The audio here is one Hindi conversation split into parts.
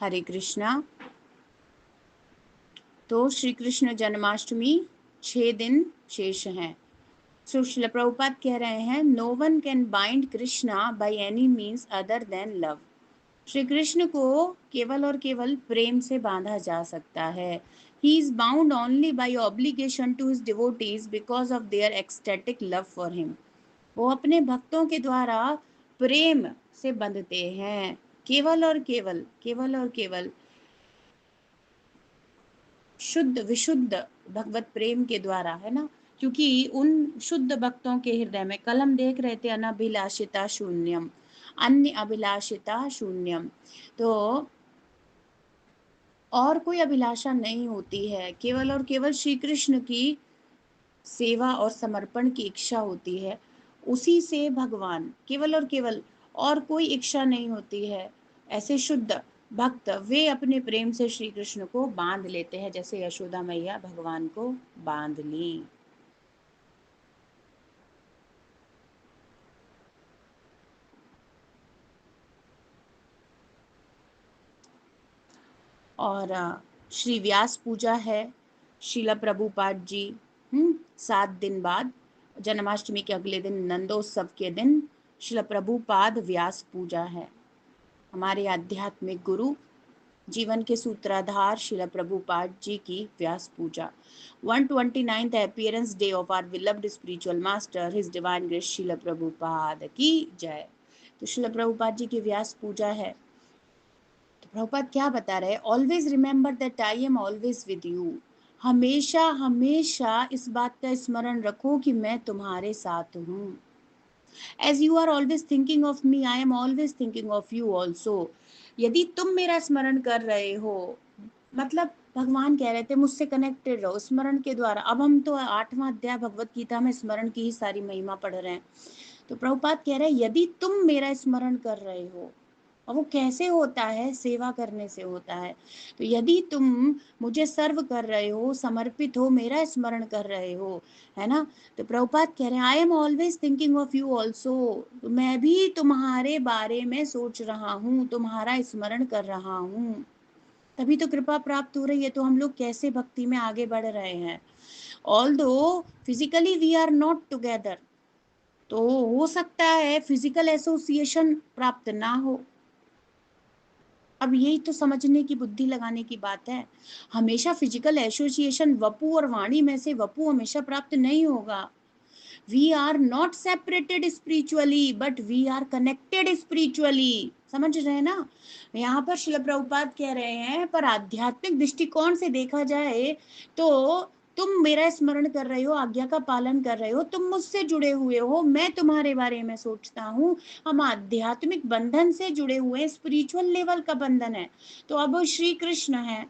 हरे कृष्णा। तो श्री कृष्ण जन्माष्टमी 6 दिन शेष हैं। सो श्रील प्रभुपाद कह रहे हैं, no one can bind Krishna by any means other than love. Shri Krishna को केवल और केवल प्रेम से बांधा जा सकता है। He is bound only by obligation to his devotees because of their ecstatic love for him. वो अपने भक्तों के द्वारा प्रेम से बंधते हैं, केवल और केवल, केवल और केवल शुद्ध विशुद्ध भगवत प्रेम के द्वारा, है ना। क्योंकि उन शुद्ध भक्तों के हृदय में, कल हम देख रहे थे अनभिलाषिता शून्यम, अन्य अभिलाषिता शून्यम, तो और कोई अभिलाषा नहीं होती है, केवल और केवल श्री कृष्ण की सेवा और समर्पण की इच्छा होती है। उसी से भगवान, केवल और केवल, और कोई इच्छा नहीं होती है। ऐसे शुद्ध भक्त वे अपने प्रेम से श्री कृष्ण को बांध लेते हैं, जैसे यशोदा मैया भगवान को बांध ली। और श्री व्यास पूजा है, शीला प्रभुपाद जी 7 दिन बाद, जन्माष्टमी के अगले दिन नंदोत्सव के दिन शीला प्रभुपाद व्यास पूजा है। हमारे आध्यात्मिक गुरु, जीवन के सूत्राधार शीला प्रभुपाद जी की Vyasa Puja. 129th appearance day of our beloved spiritual master his divine grace Srila Prabhupada की जय। तो शीला प्रभुपाद जी की व्यास पूजा है। तो प्रभुपाद क्या बता रहे हैं, always remember that I am always with you. हमेशा हमेशा इस बात का स्मरण रखो कि मैं तुम्हारे साथ हूँ। As you are always thinking of me, I am always thinking of you also. यदि तुम मेरा स्मरण कर रहे हो, मतलब भगवान कह रहे थे मुझसे कनेक्टेड रहो स्मरण के द्वारा। अब हम तो 8वां अध्याय भगवत गीता में स्मरण की ही सारी महिमा पढ़ रहे हैं। तो प्रभुपाद कह रहे हैं, यदि तुम मेरा स्मरण कर रहे हो, और वो कैसे होता है, सेवा करने से होता है। तो यदि तुम मुझे सर्व कर रहे हो, समर्पित हो, मेरा स्मरण कर रहे हो, है ना। तो प्रभुपाद कह रहे हैं, I am always thinking of you also. मैं भी तुम्हारे बारे में सोच रहा हूँ, तुम्हारा स्मरण कर रहा हूँ, तभी तो कृपा प्राप्त हो रही है। तो हम लोग कैसे भक्ति में आगे बढ़ रहे हैं। Although physically we are not together, तो हो सकता है फिजिकल एसोसिएशन प्राप्त ना हो। अब यही तो समझने की, बुद्धि लगाने की बात है। हमेशा फिजिकल एसोसिएशन वपु और वाणी में से वपु हमेशा प्राप्त नहीं होगा। We are not separated spiritually but we are connected spiritually. समझ रहे हैं ना। यहाँ पर श्रील प्रभुपाद कह रहे हैं, पर आध्यात्मिक दृष्टिकोण से देखा जाए तो तुम मेरा स्मरण कर रहे हो, आज्ञा का पालन कर रहे हो, तुम मुझसे जुड़े हुए हो, मैं तुम्हारे बारे में सोचता हूँ। हम आध्यात्मिक बंधन से जुड़े हुए, स्पिरिचुअल लेवल का बंधन है। तो अब श्री कृष्ण है,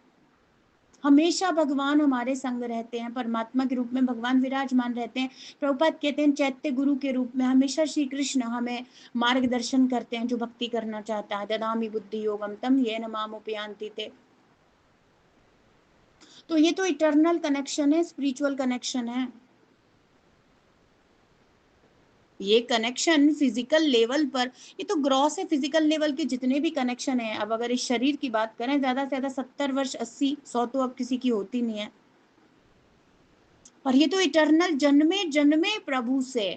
हमेशा भगवान हमारे संग रहते हैं, परमात्मा के रूप में भगवान विराजमान रहते हैं। प्रभुपाद कहते हैं चैत्य गुरु के रूप में हमेशा श्री कृष्ण हमें मार्गदर्शन करते हैं। जो भक्ति करना चाहता है, ददामि बुद्धि योगम तम येन मामुपयान्ति ते। तो ये तो इटर्नल कनेक्शन है, स्पिरिचुअल कनेक्शन है। ये कनेक्शन फिजिकल लेवल पर, ये तो ग्रॉस है। फिजिकल लेवल के जितने भी कनेक्शन है, अब अगर इस शरीर की बात करें, ज्यादा से ज्यादा 70 वर्ष, 80, 100 तो अब किसी की होती नहीं है। और ये तो इटर्नल, जन्मे जन्मे प्रभु से,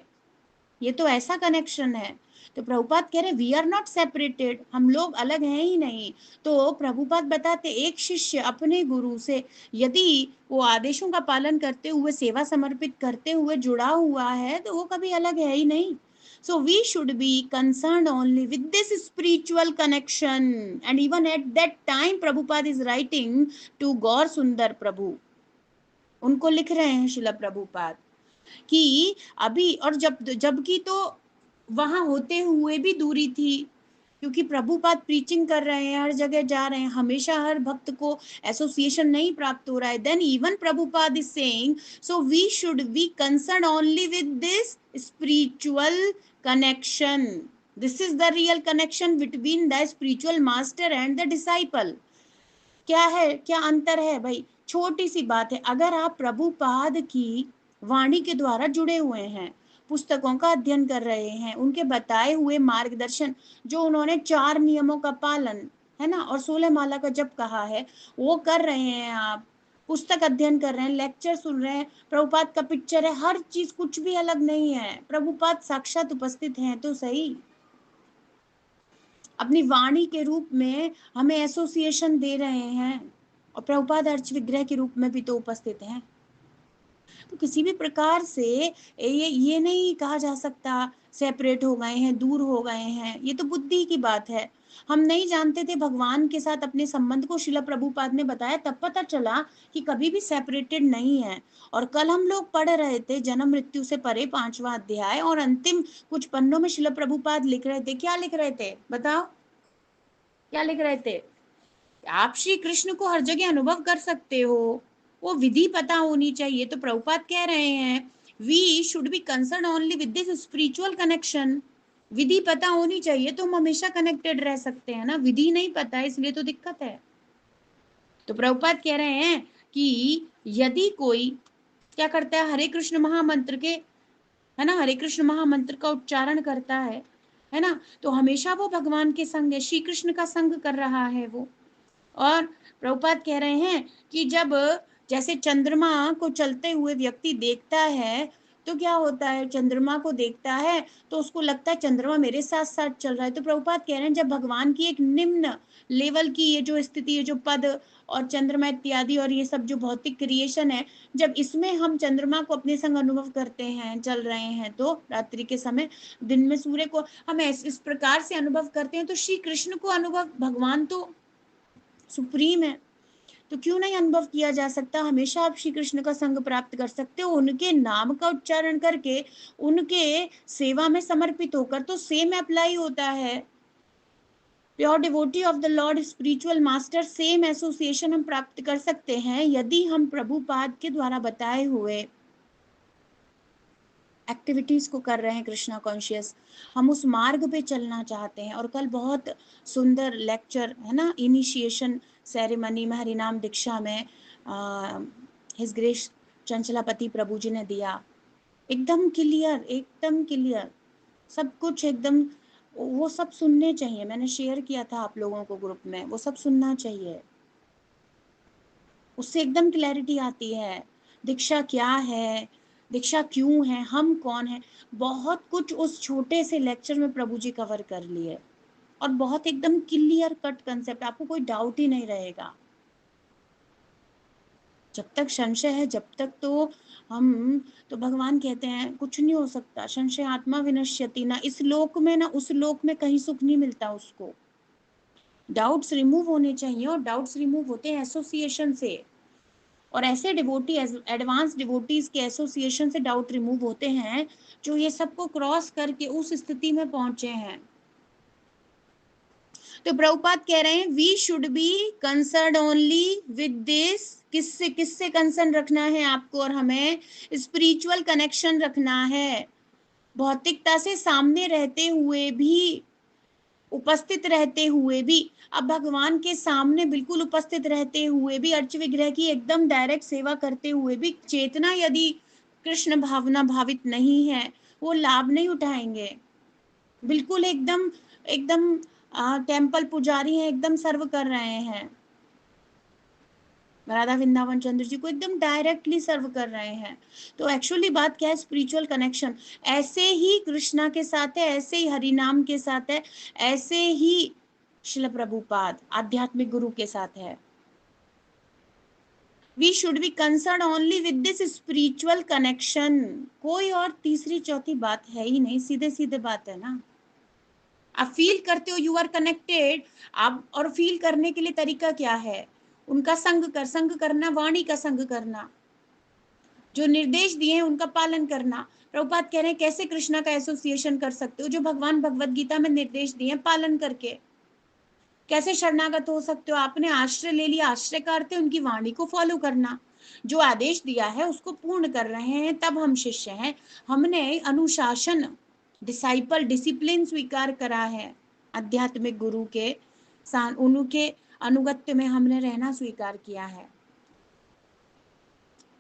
ये तो ऐसा कनेक्शन है। तो प्रभुपाद कह रहे वी आर नॉट सेपरेटेड, हम लोग अलग हैं ही नहीं। तो प्रभुपाद बताते, एक शिष्य अपने गुरु से यदि वो आदेशों का पालन करते हुए, सेवा समर्पित करते हुए जुड़ा हुआ है, तो वो कभी अलग है ही नहीं। So we should be concerned only with this spiritual connection. And even at that time, Prabhupada is writing to Gaur Sundar Prabhu. उनको लिख रहे हैं शिला प्रभुपाद कि अभी, और जबकि तो वहां होते हुए भी दूरी थी, क्योंकि प्रभुपाद प्रीचिंग कर रहे हैं, हर जगह जा रहे हैं, हमेशा हर भक्त को एसोसिएशन नहीं प्राप्त हो रहा है। Then even Prabhupada is saying, so we should be concern only with this spiritual connection. This is the real connection between the spiritual master and the disciple. क्या है, क्या अंतर है भाई। छोटी सी बात है, अगर आप प्रभुपाद की वाणी के द्वारा जुड़े हुए हैं, पुस्तकों का अध्ययन कर रहे हैं, उनके बताए हुए मार्गदर्शन, जो उन्होंने 4 नियमों का पालन, है ना, और 16 माला का जप कहा है, वो कर रहे हैं आप, पुस्तक अध्ययन कर रहे हैं, लेक्चर सुन रहे हैं, प्रभुपाद का पिक्चर है, हर चीज कुछ भी अलग नहीं है, प्रभुपाद साक्षात उपस्थित हैं तो सही। अपनी वाणी के रूप में हमें एसोसिएशन दे रहे हैं, और प्रभुपाद अर्च विग्रह के रूप में भी तो उपस्थित हैं। तो किसी भी प्रकार से ये नहीं कहा जा सकता सेपरेट हो गए हैं, दूर हो गए हैं, ये तो बुद्धि की बात है। हम नहीं जानते थे भगवान के साथ अपने संबंध को, शिला प्रभुपाद ने बताया, तब पता चला कि कभी भी सेपरेटेड नहीं है। और कल हम लोग पढ़ रहे थे जन्म मृत्यु से परे 5वां अध्याय, और अंतिम कुछ पन्नों में शिला प्रभुपाद लिख रहे थे। क्या लिख रहे थे बताओ, क्या लिख रहे थे? आप श्री कृष्ण को हर जगह अनुभव कर सकते हो, वो विधि पता होनी चाहिए। तो प्रभुपाद कह रहे हैं we should be concern only with this spiritual connection. विधि पता होनी चाहिए तो हम हमेशा कनेक्टेड रह सकते हैं ना, विधि नहीं पता है इसलिए तो दिक्कत है। तो प्रभुपाद कह रहे हैं कि यदि कोई क्या करता है, हरे कृष्ण महामंत्र के, है ना, हरे कृष्ण महामंत्र का उच्चारण करता है ना, तो हमेशा वो भगवान के संग है, श्री कृष्ण का संग कर रहा है वो। और प्रभुपाद कह रहे हैं कि जब जैसे चंद्रमा को चलते हुए व्यक्ति देखता है तो क्या होता है, चंद्रमा को देखता है तो उसको लगता है चंद्रमा मेरे साथ साथ चल रहा है। तो प्रभुपाद कह रहे हैं जब भगवान की एक निम्न लेवल की ये जो स्थिति है, जो पद और चंद्रमा इत्यादि और ये सब जो भौतिक क्रिएशन है, जब इसमें हम चंद्रमा को अपने संग अनुभव करते हैं, चल रहे हैं, तो रात्रि के समय, दिन में सूर्य को हम इस प्रकार से अनुभव करते हैं, तो श्री कृष्ण को अनुभव, भगवान तो सुप्रीम है, तो क्यों नहीं अनुभव किया जा सकता। हमेशा आप श्री कृष्ण का संग प्राप्त कर सकते हो, उनके नाम का उच्चारण करके, उनके सेवा में समर्पित होकर, तो सेम अप्लाई होता है। Pure devotee of the Lord spiritual master, same association हम प्राप्त कर सकते हैं यदि हम प्रभुपाद के द्वारा बताए हुए एक्टिविटीज को कर रहे हैं कृष्णा कॉन्शियस, हम उस मार्ग पे चलना चाहते हैं। और कल बहुत सुंदर लेक्चर है ना, इनिशिएशन सेरेमनी में, हरिनाम दीक्षा में हिज ग्रेस चंचलापति प्रभु जी ने दिया, एकदम क्लियर, एकदम क्लियर सब कुछ, एकदम वो सब सुनने चाहिए। मैंने शेयर किया था आप लोगों को ग्रुप में, वो सब सुनना चाहिए, उससे एकदम क्लैरिटी आती है। दीक्षा क्या है, दीक्षा क्यों है, हम कौन है, बहुत कुछ उस छोटे से लेक्चर में प्रभु जी कवर कर लिए, और बहुत एकदम क्लियर कट कंसेप्ट, आपको कोई डाउट ही नहीं रहेगा। जब तक संशय है, जब तक तो हम, तो भगवान कहते हैं कुछ नहीं हो सकता, संशय आत्मा विनश्यति, ना इस लोक में ना उस लोक में कहीं सुख नहीं मिलता उसको। डाउट्स रिमूव होने चाहिए, और डाउट्स रिमूव होते हैं एसोसिएशन से, और ऐसे डिवोटी, एडवांस डिवोटीज के एसोसिएशन से डाउट रिमूव होते हैं जो ये सबको क्रॉस करके उस स्थिति में पहुंचे हैं। तो प्रभुपाद कह रहे हैं we should be concern only with this, किससे किससे कंसर्न रखना है आपको और हमें, स्पिरिचुअल कनेक्शन रखना है। भौतिकता से सामने रहते हुए भी, उपस्थित रहते हुए भी, अब भगवान के सामने बिल्कुल उपस्थित रहते हुए भी, अर्च विग्रह की एकदम डायरेक्ट सेवा करते हुए भी, चेतना यदि कृष्ण भावना भावित नहीं है, वो लाभ नहीं उठाएंगे। बिल्कुल एकदम एकदम टेम्पल पुजारी हैं, एकदम सर्व कर रहे हैं, राधा वृंदावन चंद्र जी को एकदम डायरेक्टली सर्व कर रहे हैं। तो एक्चुअली बात क्या है, स्पिरिचुअल कनेक्शन ऐसे ही कृष्णा के साथ है, ऐसे ही हरिनाम के साथ है, ऐसे ही श्रील प्रभुपाद आध्यात्मिक गुरु के साथ है। We should be concern only with this spiritual connection, कोई और तीसरी चौथी बात है ही नहीं, सीधे सीधे बात है ना। आप फील करते हो यू आर कनेक्टेड, आप, और फील करने के लिए तरीका क्या है, उनका संग करना, वाणी का संग करना, जो निर्देश दिए हैं उनका पालन करना। प्रभुपाद कह रहे हैं कैसे कृष्णा का एसोसिएशन कर सकते हो, जो भगवान भगवत गीता में निर्देश दिए पालन करके। कैसे शरणागत हो सकते हो, आपने आश्रय ले लिया, आश्रय का अर्थ है उनकी वाणी को फॉलो करना, जो आदेश दिया है उसको पूर्ण कर रहे हैं, तब हम शिष्य हैं। हमने अनुशासन, डिसाइपल, डिसिप्लिन स्वीकार करा है, आध्यात्मिक गुरु के साथ उनके अनुगत्य में हमने रहना स्वीकार किया है।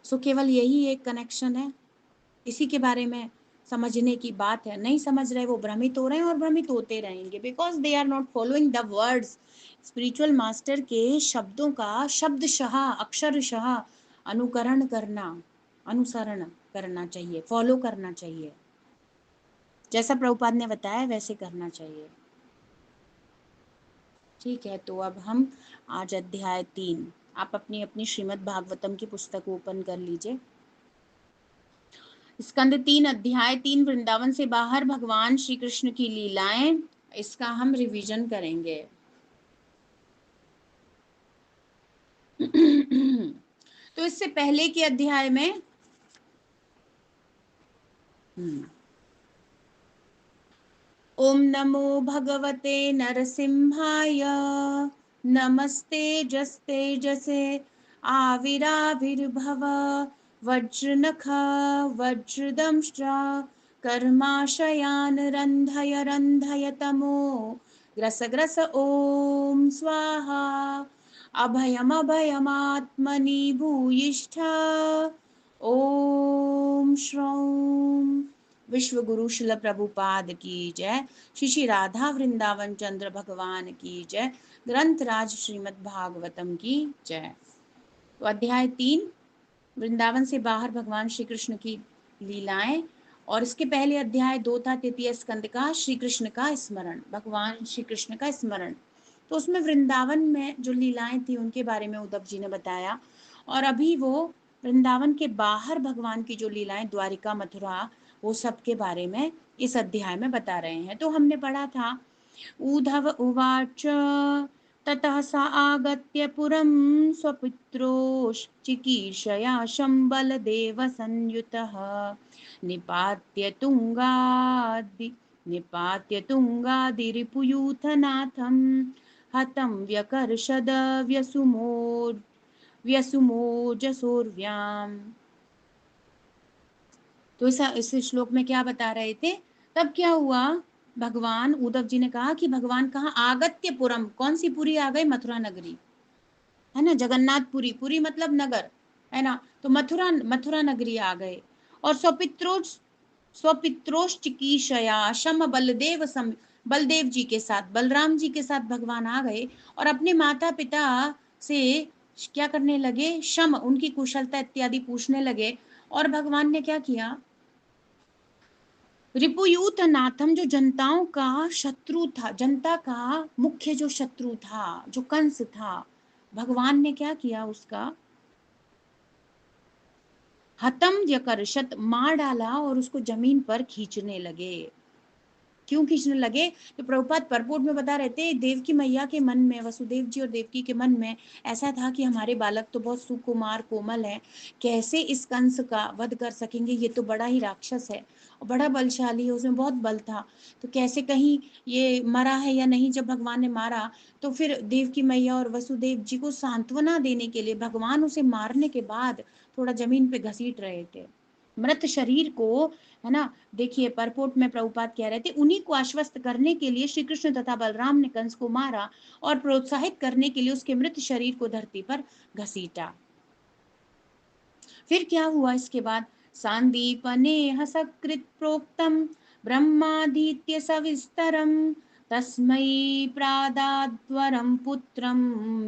सो केवल यही एक कनेक्शन है, इसी के बारे में समझने की बात है। नहीं समझ रहे वो भ्रमित हो रहे हैं और भ्रमित होते रहेंगे, because they are not following the words. Spiritual master के शब्दों का शब्दशः अक्षरशः अनुसरण करना चाहिए, फॉलो करना चाहिए, जैसा प्रभुपाद ने बताया वैसे करना चाहिए। ठीक है, तो अब हम आज अध्याय 3, आप अपनी अपनी श्रीमद् भागवतम की पुस्तक ओपन कर लीजिए। स्कंद 3 अध्याय 3 वृंदावन से बाहर भगवान श्री कृष्ण की लीलाएं, इसका हम रिवीजन करेंगे। तो इससे पहले के अध्याय में ओम नमो भगवते नरसिंहाय नमस्ते जस्ते जसे आविराविर्भव वज्रनख वज्रदंष्ट्रा कर्माशयान रंधय रंधय तमो ग्रस ग्रस ओम स्वाहा अभयम अभयमात्मनि भूयिष्ठ ओम श्रौम। विश्व गुरु शिल प्रभुपाद की जय। श्री श्री राधा वृंदावन चंद्र भगवान की जय। ग्रंथ राज श्रीमद् भागवतम की जय। तो अध्याय 3 वृंदावन से बाहर भगवान श्री कृष्ण की लीलाएं, और इसके पहले अध्याय 2 था तृतीय स्कंद का श्री कृष्ण का स्मरण, भगवान श्री कृष्ण का स्मरण। तो उसमें वृंदावन में जो लीलाएं थी उनके बारे में उद्धव जी ने बताया, और अभी वो वृंदावन के बाहर भगवान की जो लीलाएं द्वारिका मथुरा वो सब के बारे में इस अध्याय में बता रहे हैं। तो हमने पढ़ा था उद्धव उवाच ततः सा आगत्य पुरं स्वपुत्रोश्चिकीर्षया शम्बलदेव संयुतः निपात्य तुंगादिरिपुयूथनाथं हतं व्यकर्षद व्यसुमोजसोर्व्याम्। तो इस श्लोक में क्या बता रहे थे? तब क्या हुआ, भगवान उद्धव जी ने कहा कि भगवान कहाँ? आगत्यपुरम, कौन सी पुरी आ गई? मथुरा नगरी, है ना, जगन्नाथपुरी, पुरी मतलब नगर, है ना, तो मथुरा नगरी आ गए। और स्वपित्रोश चिकीर्षया शम बलदेव जी के साथ, बलराम जी के साथ भगवान आ गए और अपने माता पिता से क्या करने लगे? शम, उनकी कुशलता इत्यादि पूछने लगे। और भगवान ने क्या किया? रिपुयूत नाथम, जो जनताओं का शत्रु था, जनता का मुख्य जो शत्रु था, जो कंस था, भगवान ने क्या किया? उसका हतम व्यकर्षत, मार डाला और उसको जमीन पर खींचने लगे। क्यों खींचने लगे? तो प्रभुपाद परपोट में बता रहे थे, देवकी मैया के मन में, वसुदेव जी और देवकी के मन में ऐसा था कि हमारे बालक तो बहुत सुकुमार कोमल है, कैसे इस कंस का वध कर सकेंगे? ये तो बड़ा ही राक्षस है और बड़ा बलशाली है, उसमें बहुत बल था, तो कैसे कहीं ये मरा है या नहीं? जब भगवान ने मारा तो फिर देवकी मैया और वसुदेव जी को सांत्वना देने के लिए भगवान उसे मारने के बाद थोड़ा जमीन पे घसीट रहे थे मृत शरीर को, है ना। देखिए परपोट में प्रभुपाद कह रहे थे, उन्हीं को आश्वस्त करने के लिए श्री कृष्ण तथा बलराम ने कंस को मारा और प्रोत्साहित करने के लिए उसके मृत शरीर को धरती पर घसीटा। फिर क्या हुआ इसके बाद? सांदीपने सकृत प्रोक्तम ब्रह्मादित्य सविस्तरम तस्मै प्रादाद्वरम पुत्रम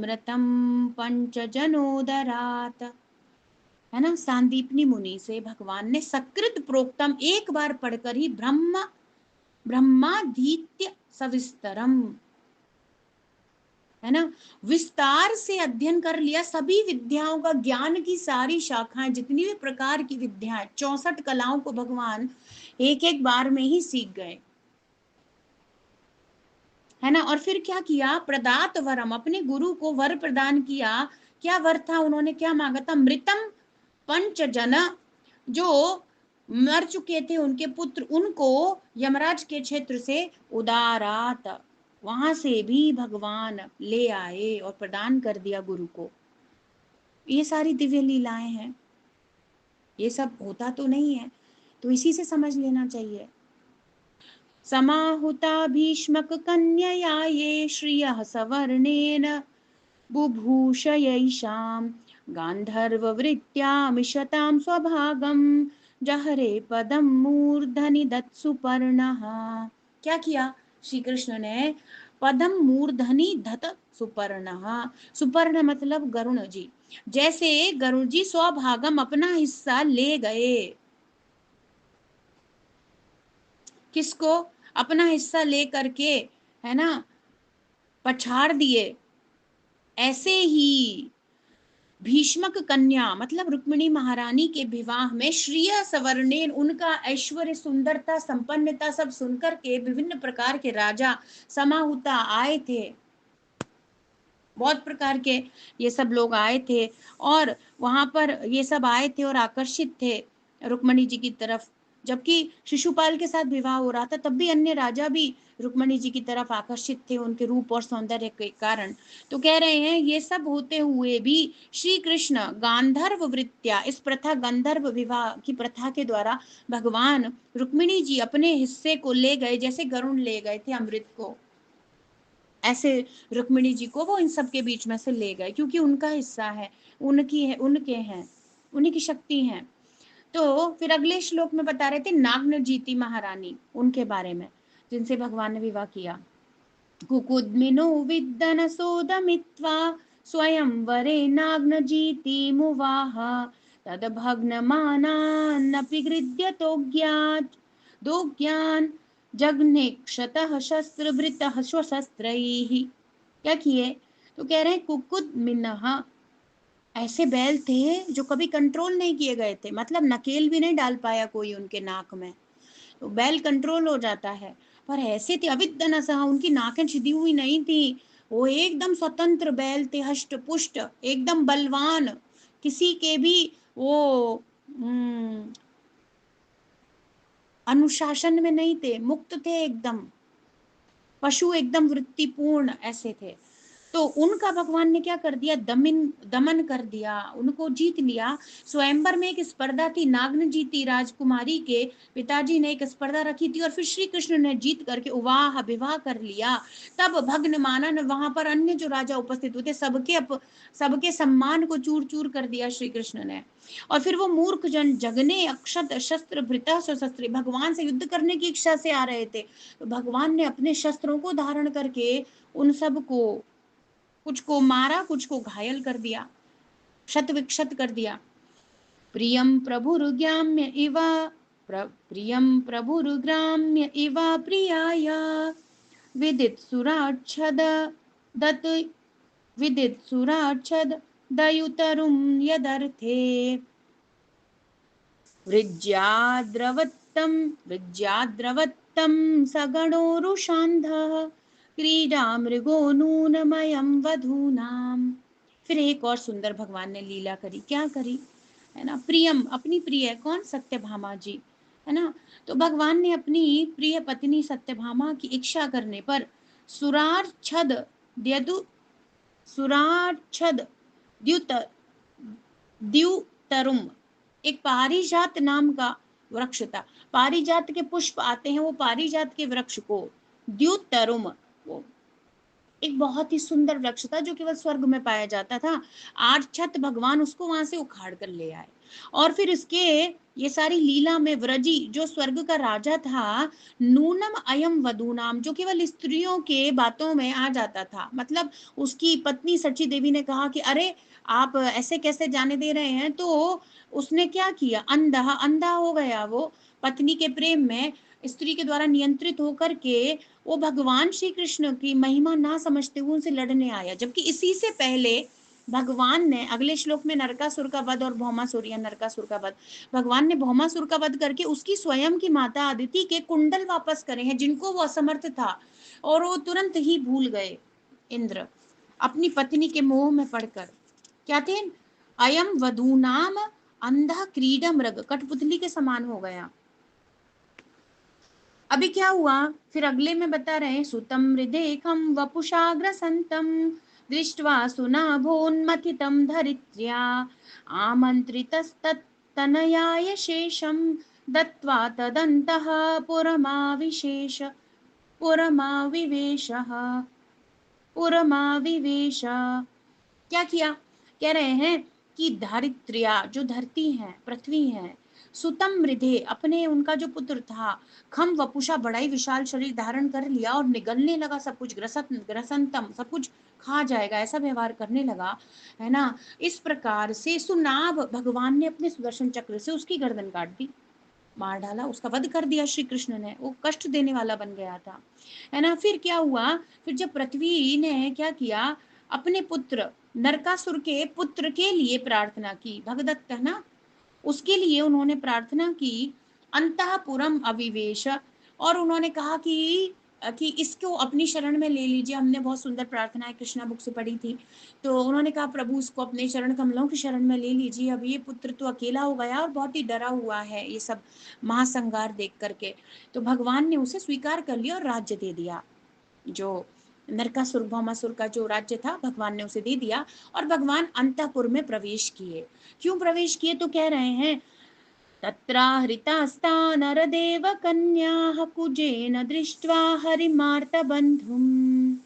मृतम पंचजनोदरात, है ना। सांदीपनी मुनि से भगवान ने सकृत प्रोक्तम, एक बार पढ़कर ही, ब्रह्मादित्य सविस्तरम, है ना, विस्तार से अध्ययन कर लिया सभी विद्याओं का, ज्ञान की सारी शाखाएं, जितनी भी प्रकार की विद्याएं, 64 कलाओं को भगवान एक एक बार में ही सीख गए, है ना। और फिर क्या किया? प्रदात वरम, अपने गुरु को वर प्रदान किया। क्या वर था? उन्होंने क्या मांगा था? मृतम पंचजन, जो मर चुके थे उनके पुत्र, उनको यमराज के क्षेत्र से उदारात, वहां से भी भगवान ले आए और प्रदान कर दिया गुरु को। ये सारी दिव्य लीलाएं हैं, ये सब होता तो नहीं है, तो इसी से समझ लेना चाहिए। समाहुता भीष्मक कन्यया ये श्रियः सवर्णेन बुभूषयैषां गान्धर्ववृत्यामिषतां स्वभागं जहरे पदं मूर्धनि दत्सुपर्णः। क्या किया श्री कृष्ण ने? पदम मूर्धनि धत सुपर्णः। सुपर्ण मतलब गरुण जी। जैसे गरुण जी स्वभागम अपना हिस्सा ले गए। किसको? अपना हिस्सा ले करके, है ना, पछाड़ दिए। ऐसे ही भीष्मक कन्या मतलब रुक्मिणी महारानी के विवाह में श्रिय सवर्णेन, उनका ऐश्वर्य, सुंदरता, संपन्नता सब सुनकर के विभिन्न प्रकार के राजा समाहुता आए थे। बहुत प्रकार के ये सब लोग आए थे और वहां पर ये सब आए थे और आकर्षित थे रुक्मणी जी की तरफ। जबकि शिशुपाल के साथ विवाह हो रहा था तब भी अन्य राजा भी रुक्मणी जी की तरफ आकर्षित थे उनके रूप और सौंदर्य के कारण। तो कह रहे हैं ये सब होते हुए भी श्री कृष्ण गांधर्व वृत्या, इस प्रथा गंधर्व विवाह की प्रथा के द्वारा भगवान रुक्मिणी जी अपने हिस्से को ले गए, जैसे गरुण ले गए थे अमृत को, ऐसे रुक्मिणी जी को वो इन सब के बीच में से ले गए, क्योंकि उनका हिस्सा है, उनकी है, उनके हैं, उन्हीं की शक्ति है। तो फिर अगले श्लोक में बता रहे थे नाग्न जीती महारानी, उनके बारे में, जिनसे भगवान ने विवाह किया। कुकुद्मिनो विद्दन सोदमित्वा स्वयंवरे नाग्न जीति मुवाह तद भग्नमानान्नपि गृध्यतोज्ञात् दोज्ञान् जघ्ने क्षतः शस्त्रभृतः स्वशस्त्रैः। क्या किए? तो कह रहे हैं कुकुद मिन्नह, ऐसे बैल थे जो कभी कंट्रोल नहीं किए गए थे, मतलब नकेल भी नहीं डाल पाया कोई उनके नाक में, तो बैल कंट्रोल हो जाता है। पर ऐसे थे अविद्यनसः, उनकी नाकें छिदी हुई नहीं थी, वो एकदम स्वतंत्र बैल थे, हष्ट पुष्ट, एकदम बलवान, किसी के भी वो अनुशासन में नहीं थे, मुक्त थे एकदम, पशु एकदम वृत्तिपूर्ण ऐसे थे। तो उनका भगवान ने क्या कर दिया? दमन कर दिया, उनको जीत लिया। स्वयंवर में एक स्पर्धा थी, नाग्न जीती राजकुमारी के पिताजी ने एक स्पर्धा रखी थी और फिर श्री कृष्ण ने जीत करके उवाह विवाह कर लिया। तब भग्न मानन, वहां पर अन्य जो राजा उपस्थित हुए थे सबके सम्मान को चूर चूर कर दिया श्री कृष्ण ने। और फिर वो मूर्ख जन जगने अक्षत शस्त्र भृतः स्वशस्त्री, भगवान से युद्ध करने की इच्छा से आ रहे थे, तो भगवान ने अपने शस्त्रों को धारण करके उन सब को, कुछ को मारा, कुछ को घायल कर दिया, क्षत विक्षत कर दिया। प्रियम प्रभुरुग्राम्य इव प्रियम प्रभुरुग्राम्य इव प्रियाय विदित सुराच्छद दत विदित सुराच्छद दयुतरुं यदर्थे वृज्याद्रवत्तं सगणोरुषान्धः क्रीडा मृगो नूनमयं वधूनाम। फिर एक और सुंदर भगवान ने लीला करी, क्या करी, है ना, प्रियम, अपनी प्रिय, कौन? सत्यभामा जी, है ना। तो भगवान ने अपनी प्रिय पत्नी सत्यभामा की इच्छा करने पर सुरार्छद द्यदु सुरार्छद द्युत द्युतरुम, एक पारिजात नाम का वृक्ष था, पारिजात के पुष्प आते हैं, वो पारिजात के वृक्ष को द्युतरुम, वो एक बहुत ही सुंदर वृक्ष था जो केवल स्वर्ग में पाया जाता था। आर्छत, भगवान उसको वहां से उखाड़ कर ले आए। और फिर इसके ये सारी लीला में व्रजी जो स्वर्ग का राजा था, नूनम अयम वधूनाम, जो केवल स्त्रियों के बातों में आ जाता था, मतलब उसकी पत्नी सची देवी ने कहा कि अरे आप ऐसे कैसे जाने दे रहे हैं, तो उसने क्या किया, अंधा अंधा हो गया वो पत्नी के प्रेम में, स्त्री के द्वारा नियंत्रित होकर के वो भगवान श्री कृष्ण की महिमा ना समझते हुए उनसे लड़ने आया। जबकि इसी से पहले भगवान ने अगले श्लोक में नरकासुर का वध और भौमासुर या नरकासुर का वध, भगवान ने भौमासुर का वध करके उसकी स्वयं की माता अदिति के कुंडल वापस करे हैं, जिनको वो असमर्थ था, और वो तुरंत ही भूल गए इंद्र, अपनी पत्नी के मोह में पड़कर। क्या थे? अयम वधूनाम अंधा क्रीडा मृग, कठपुतली के समान हो गया। अभी क्या हुआ, फिर अगले में बता रहे हैं, सुतम हृदेखम वपुषाग्रसंतम दृष्ट्वा सुनाभोन्मथितं धरित्र्या आमन्त्रितस्तत्तनयाय शेषं दत्त्वा तदन्तः पुरमाविशेष पुरमाविवेशः पुरमाविवेश। क्या किया? कह रहे हैं कि धारित्र्या, जो धरती है, पृथ्वी है, सुतम मृधे, अपने उनका जो पुत्र था, खम वपुषा, बड़ा ही विशाल शरीर धारण कर लिया और निगलने लगा सब कुछ, ग्रसंतम, सब कुछ खा जाएगा ऐसा व्यवहार करने लगा, है ना। इस प्रकार से सुनाभ, भगवान ने अपने सुदर्शन चक्र से उसकी गर्दन काट दी, मार डाला, उसका वध कर दिया श्री कृष्ण ने, वो कष्ट देने वाला बन गया था, है ना। फिर क्या हुआ, फिर जब पृथ्वी ने क्या किया, अपने पुत्र नरकासुर के पुत्र के लिए प्रार्थना की, भगदत्त है ना, उसके लिए उन्होंने प्रार्थना की, अंतःपुरम अविवेश, और उन्होंने कहा कि इसको अपनी शरण में ले लीजिए। हमने बहुत सुंदर प्रार्थनाएं कृष्णा बुक से पढ़ी थी, तो उन्होंने कहा प्रभु उसको अपने चरण कमलों की शरण में ले लीजिए, अब ये पुत्र तो अकेला हो गया और बहुत ही डरा हुआ है ये सब महासंगार देख करके। तो भगवान ने उसे स्वीकार कर लिया और राज्य दे दिया, जो नरकासुर भौमासुर का जो राज्य था भगवान ने उसे दे दिया, और भगवान अंतःपुर में प्रवेश किए। क्यों प्रवेश किए, तो कह रहे हैं तत्राहृतास्ता नरदेव कन्याः कुजेन दृष्ट्वा हरिमार्तबन्धुम्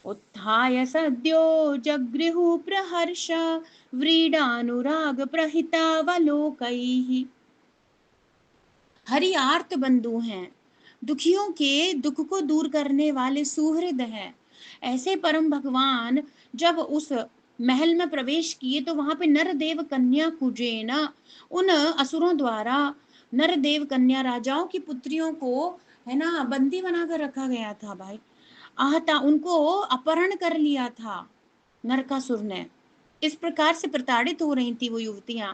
उत्थाय सद्यो जगृहु प्रहर्ष व्रीडानुराग प्रहितावलोकैः। हरि आर्त बंधु हैं, दुखियों के दुख को दूर करने वाले सुहृद हैं। ऐसे परम भगवान जब उस महल में प्रवेश किए तो वहां पे नरदेव कन्या कुजेना, उन असुरों द्वारा नरदेव कन्या राजाओं की पुत्रियों को, है ना, बंदी बनाकर रखा गया था भाई, आहता, उनको अपहरण कर लिया था नरकासुर ने। इस प्रकार से प्रताड़ित हो रही थी वो युवतियां,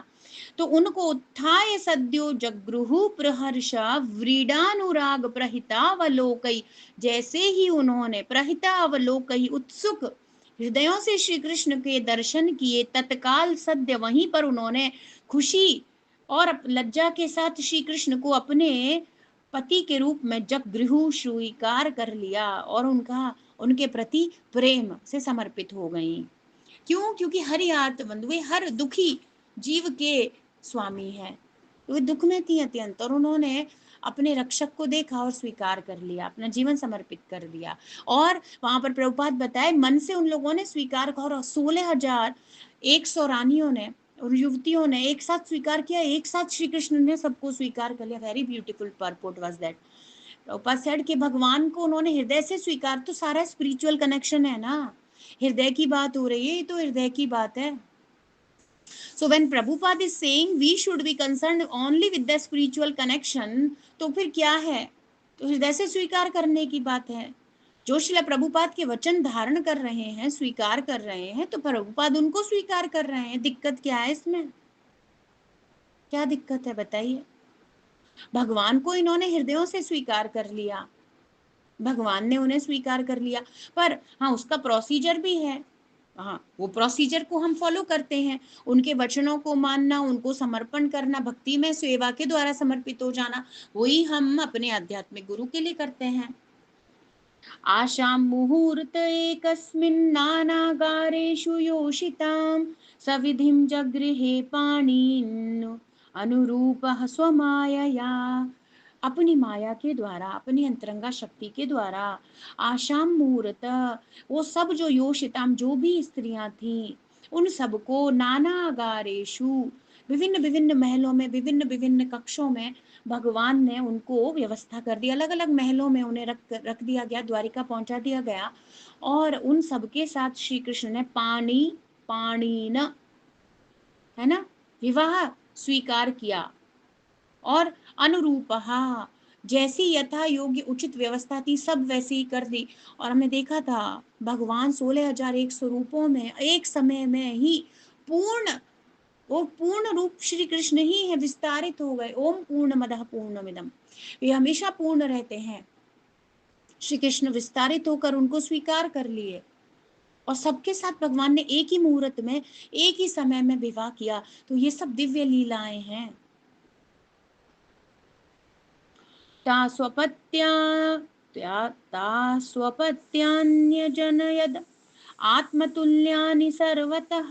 तो उनको उत्थाय सद्यो जगृहु प्रहर्ष व्रीडानुराग प्रहितावलोकई, जैसे ही उन्होंने प्रहितावलोकई, उत्सुक हृदयों से श्री कृष्ण के दर्शन किए, तत्काल सद्य वहीं पर उन्होंने खुशी और लज्जा के साथ श्री कृष्ण को अपने पति के रूप में जगृहु स्वीकार कर लिया और उनके प्रति प्रेम से समर्पित हो गई। क्यों, क्योंकि हरि आर्त बंधु, वे हर दुखी जीव के स्वामी हैं, वे दुख में थी अत्यंत, और उन्होंने अपने रक्षक को देखा और स्वीकार कर लिया, अपना जीवन समर्पित कर दिया। और वहां पर प्रभुपाद बताए मन से उन लोगों ने स्वीकार किया, और 16,100 रानियों ने और युवतियों ने एक साथ स्वीकार किया, एक साथ श्री कृष्ण ने सबको स्वीकार कर लिया। Very beautiful purport was that. Prabhupada said कि भगवान को उन्होंने हृदय से स्वीकार, तो सारा स्पिरिचुअल कनेक्शन है ना, हृदय की बात हो रही है, ये तो हृदय की बात है। So when Prabhupada is saying we should be concerned only with the spiritual connection, तो फिर क्या है, तो हृदय से स्वीकार करने की बात है। जो श्रील प्रभुपाद के वचन धारण कर रहे हैं, स्वीकार कर रहे हैं, तो प्रभुपाद उनको स्वीकार कर रहे हैं। दिक्कत क्या है इसमें, क्या दिक्कत है बताइए। भगवान को इन्होंने हृदयों से स्वीकार कर लिया, भगवान ने उन्हें स्वीकार कर लिया, पर हाँ उसका प्रोसीजर भी है। हाँ, वो प्रोसीजर को हम फॉलो करते हैं, उनके वचनों को मानना, उनको समर्पण करना, भक्ति में सेवा के द्वारा समर्पित हो जाना, वही हम अपने आध्यात्मिक गुरु के लिए करते हैं। आशां मुहूर्त एकस्मिन् नानागारेषु योषितां सविधिं जगृहे पाणिन् अनुरूपः स्वमायया। अपनी माया के द्वारा, अपनी अंतरंगा शक्ति के द्वारा, आशाम मुहूर्त, वो सब जो योषिताम, जो भी स्त्रियां थीं, उन सबको नानागारेषु, विभिन्न विभिन्न महलों में, विभिन्न विभिन्न कक्षों में भगवान ने उनको व्यवस्था कर दी, अलग अलग महलों में उन्हें रख दिया गया, द्वारिका पहुंचा दिया गया, और उन सबके साथ श्री कृष्ण ने पाणीन, है ना, विवाह स्वीकार किया। और अनुरूपहा, जैसी यथा योग्य उचित व्यवस्था थी सब वैसी ही कर दी। और हमने देखा था भगवान 16,100 रूपों में एक समय में ही पूर्ण, वो पूर्ण रूप श्री कृष्ण ही है, विस्तारित हो गए। ओम पूर्णमदः पूर्णमिदम्, वे हमेशा पूर्ण रहते हैं। श्री कृष्ण विस्तारित होकर उनको स्वीकार कर लिए, और सबके साथ भगवान ने एक ही मुहूर्त में, एक ही समय में विवाह किया। तो ये सब दिव्य लीलाएं हैं। ता स्वपत्यान्यजनयद आत्मतुल्यानि सर्वतः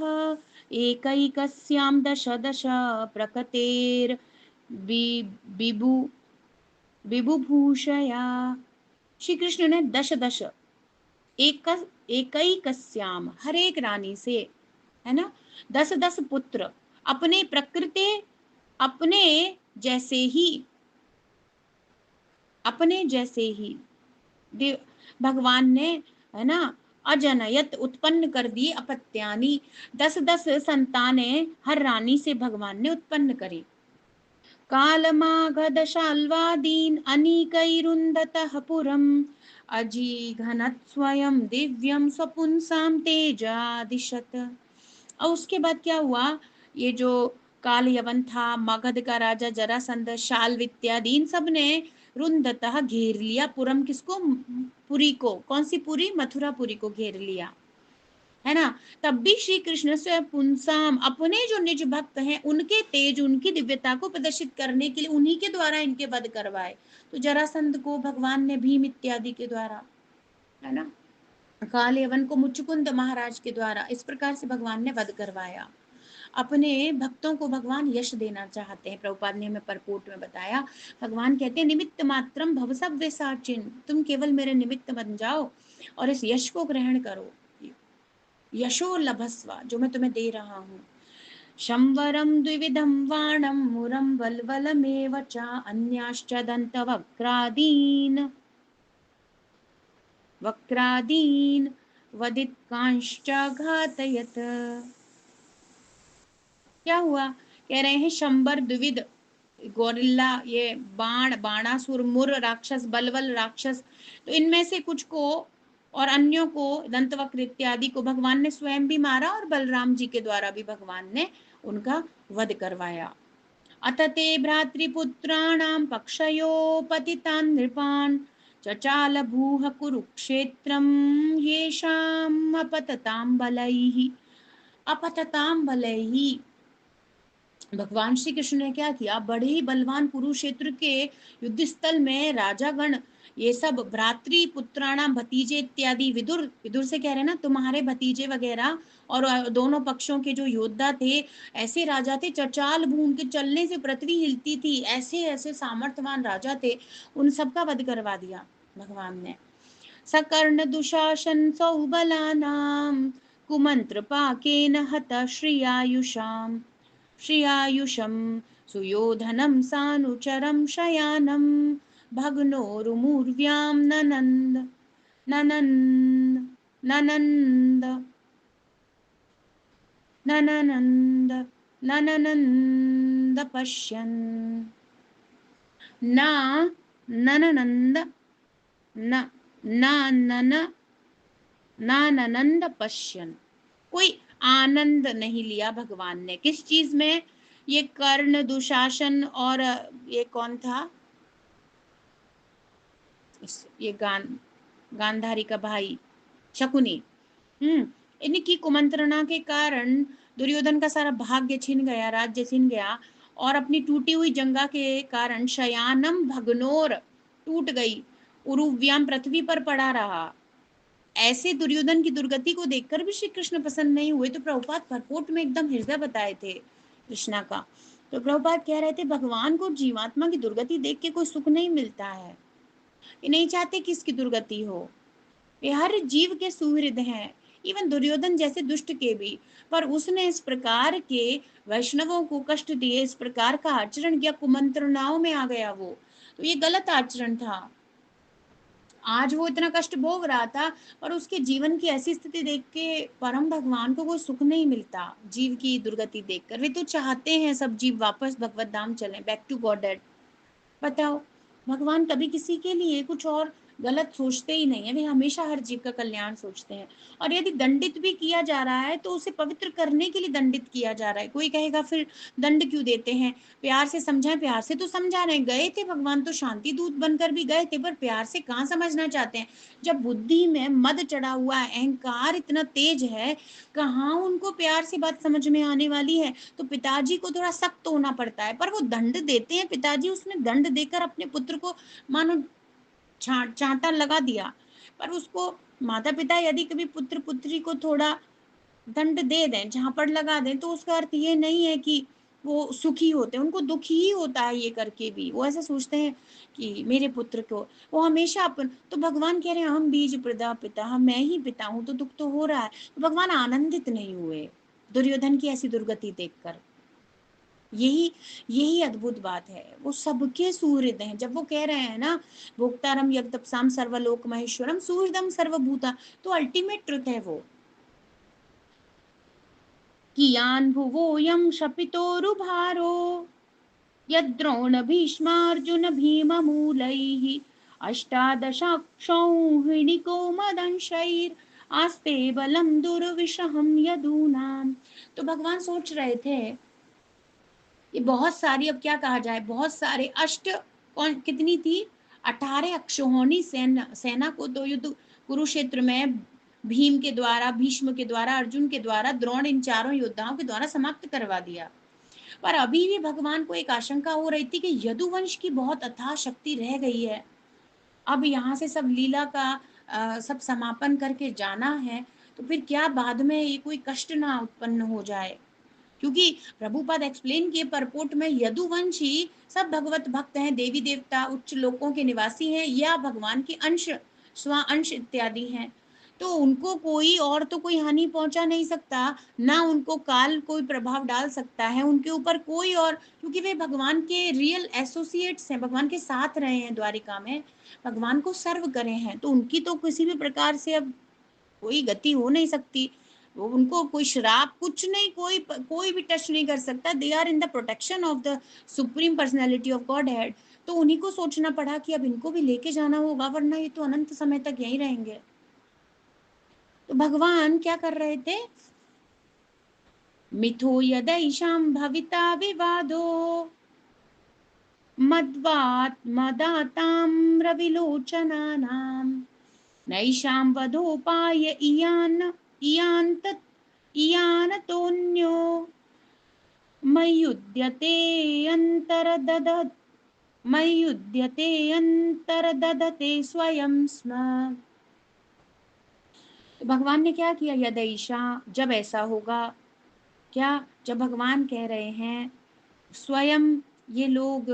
एकैकस्यां दश दश प्रकृतेर् बिबु बिबुभूषया। श्री कृष्ण ने दश दश, एकैकस्याम, हर एक रानी से, है ना, 10 10 पुत्र अपने प्रकृति, अपने जैसे ही, अपने जैसे ही भगवान ने, है ना, अजनयत उत्पन्न कर दी अपत्यानी, 10-10 संतानें हर रानी से भगवान ने उत्पन्न करी। कालमागध शाल्वादीन अनीकैरुन्दतः पुरम् अजीघनत स्वयं दिव्यम स्वपुंसाम तेजादिशत। और उसके बाद क्या हुआ, ये जो काल यवन था, मगध का राजा जरासंध, शाल इत्यादि, इन सब ने रुंदतः घेर लिया पुरम, किसको, पुरी को। कौन सी पुरी, मथुरापुरी को घेर लिया, है ना। तब भी श्री कृष्ण स्वयं पुंसाम, अपने जो निज भक्त हैं उनके तेज, उनकी दिव्यता को प्रदर्शित करने के लिए उन्हीं के द्वारा इनके वध करवाए। तो जरासंध को भगवान ने भीम इत्यादि के द्वारा, है ना, काल यवन को मुचुकुंद महाराज के द्वारा, इस प्रकार से भगवान ने वध करवाया। अपने भक्तों को भगवान यश देना चाहते हैं। प्रभुपाद ने हमें परपोट में बताया, भगवान कहते हैं निमित्त मात्रम भव सव्य साचिन, तुम केवल मेरे निमित्त बन जाओ और इस यश को ग्रहण करो, यशो लभस्व, जो मैं तुम्हें दे रहा हूँ। शंवरम द्विविधम वाणम मुरम वल्वलमेव च अन्याश्च दंतवक्रादीन वक्रादीन वदित कांश्च घातयत। क्या हुआ, कह रहे हैं शंबर द्विविध, गोरिल्ला, ये बाण, बाणासुर, मुर राक्षस, बलवल राक्षस, तो इनमें से कुछ को और अन्यों को, दंतवक्र इत्यादि को भगवान ने स्वयं भी मारा और बलराम जी के द्वारा भी भगवान ने उनका वध करवाया। अतते भ्रातृपुत्राणां पक्षयोपतितान् नृपान् चचाल भूः कुरुक्षेत्रं येषाम् अपततां बलैः। अपततां बलैः, भगवान श्री कृष्ण ने क्या किया, बड़े ही बलवान कुरुक्षेत्र के युद्ध स्थल में राजागण, ये सब भ्रातृ पुत्राणाम, भतीजे इत्यादि, विदुर, विदुर से कह रहे ना तुम्हारे भतीजे वगैरह, और दोनों पक्षों के जो योद्धा थे, ऐसे राजा थे, चचाल भून के चलने से पृथ्वी हिलती थी, ऐसे ऐसे सामर्थ्यवान राजा थे, उन सबका वध करवा दिया भगवान ने। सकर्ण दुशासन सौबलानाम कुमंत्र पाकेन हत श्रियायुषाम श्रियायुषं सुयोधनं सानुचरं शयानं भग्नोरुमूर्व्यां ननन्द ननन्द ननन्द नननन्द नननन्द पश्यन् न नननन्द न ननन नननन्द पश्यन्, कोई आनंद नहीं लिया भगवान ने। किस चीज में, ये कर्ण, दुशासन और ये कौन था, ये गांधारी का भाई शकुनी, इनकी कुमंत्रणा के कारण दुर्योधन का सारा भाग्य छिन गया, राज्य छिन गया, और अपनी टूटी हुई जंगा के कारण शयानम भग्नोर, टूट गई, उरुव्याम, पृथ्वी पर पड़ा रहा। ऐसे दुर्योधन की दुर्गति को देखकर भी श्री कृष्ण प्रसन्न नहीं हुए। तो प्रभुपाद परपोट में एकदम हृदय बताए थे कृष्णा का। तो प्रभुपाद कह रहे थे भगवान को जीवात्मा की दुर्गति देख के कोई सुख नहीं मिलता है, ये नहीं चाहते कि इसकी दुर्गति हो, ये हर जीव के सुहृद हैं, इवन दुर्योधन जैसे दुष्ट के भी। पर उसने इस प्रकार के वैष्णवों को कष्ट दिए, इस प्रकार का आचरण किया, कुमंत्रणाओं में आ गया वो, तो ये गलत आचरण था। आज वो इतना कष्ट भोग रहा था, पर उसके जीवन की ऐसी स्थिति देख के परम भगवान को कोई सुख नहीं मिलता, जीव की दुर्गति देखकर। वे तो चाहते हैं सब जीव वापस भगवत धाम चलें, बैक टू गॉडेड। बताओ, भगवान कभी किसी के लिए कुछ और गलत सोचते ही नहीं है, वे हमेशा हर जीव का कल्याण सोचते हैं। और यदि दंडित भी किया जा रहा है तो उसे पवित्र करने के लिए दंडित किया जा रहा है। कोई कहेगा फिर दंड क्यों देते हैं, प्यार से समझाएं, प्यार से तो समझा रहे हैं। गए थे भगवान तो शांति दूत बनकर भी गए थे, पर प्यार से कहाँ समझना चाहते हैं। जब बुद्धि में मद चढ़ा हुआ है, अहंकार इतना तेज है, कहाँ उनको प्यार से बात समझ में आने वाली है। तो पिताजी को थोड़ा सख्त होना पड़ता है, पर वो दंड देते हैं पिताजी, उसने दंड देकर अपने पुत्र को मानो चांटा लगा दिया। पर उसको माता पिता यदि कभी पुत्र पुत्री को थोड़ा दंड दे दें, झापड़ लगा दें, तो उसका अर्थ ये नहीं है कि वो सुखी होते हैं, उनको दुख ही होता है ये करके भी। वो ऐसा सोचते हैं कि मेरे पुत्र को, वो हमेशा अपन, तो भगवान कह रहे हैं हम बीज प्रदा पिता, हम मैं ही पिता हूं, तो दुख तो हो रहा है। तो भगवान आनंदित नहीं हुए दुर्योधन की ऐसी दुर्गति देखकर। यही यही अद्भुत बात है, वो सबके सुहृद हैं। जब वो कह रहे हैं ना, भोक्तारम यज्ञतपसाम सर्वलोक महेश्वरम सुहृदम सर्वभूता, तो अल्टीमेट ट्रुथ है वो। कियान भुवोयम शपितोरुभारो यद्रोण भीष्मार्जुन भीममूलैः अष्टादशाक्षौहिणिको मदंशैर् आस्ते बलम दुर्विशहं यदूनाम। तो भगवान सोच रहे थे, ये बहुत सारी, अब क्या कहा जाए, बहुत सारे अष्ट, कौन कितनी थी, 18 अक्षौहिणी सेना को तो युद्ध कुरुक्षेत्र में भीम के द्वारा, भीष्म के द्वारा, अर्जुन के द्वारा, द्रोण, इन चारों योद्धाओं के द्वारा समाप्त करवा दिया। पर अभी भी भगवान को एक आशंका हो रही थी कि यदुवंश की बहुत अथाह शक्ति रह गई है, अब यहाँ से सब लीला का सब समापन करके जाना है, तो फिर क्या बाद में ये कोई कष्ट ना उत्पन्न हो जाए। क्योंकि प्रभुपाद एक्सप्लेन किए परपोर्ट में, यदुवंशी सब भगवत भक्त हैं, देवी देवता, उच्च लोकों के निवासी हैं, या भगवान के अंश, स्व अंश इत्यादि हैं। तो उनको कोई और तो कोई हानि पहुंचा नहीं सकता, ना उनको काल कोई प्रभाव डाल सकता है उनके ऊपर कोई और, क्योंकि वे भगवान के रियल एसोसिएट्स हैं, भगवान के साथ रहे हैं द्वारिका में, भगवान को सर्व करे हैं, तो उनकी तो किसी भी प्रकार से अब कोई गति हो नहीं सकती। वो उनको कोई श्राप कुछ नहीं, कोई भी टच नहीं कर सकता। They are in the protection of the supreme personality of Godhead. तो उन्हीं को सोचना पड़ा कि अब इनको भी लेके जाना होगा, वरना ये तो अनंत समय तक यहीं रहेंगे। तो भगवान क्या कर रहे थे, मिथो यदैषां भविता विवादो मद्वात् मदाताम्रविलोचनानां नैषां वधोपाय इयानतोऽन्यो मय्युद्यते अंतरदधते स्वयं स्म। तो भगवान ने क्या किया, यदैषा, जब ऐसा होगा, क्या, जब भगवान कह रहे हैं स्वयं, ये लोग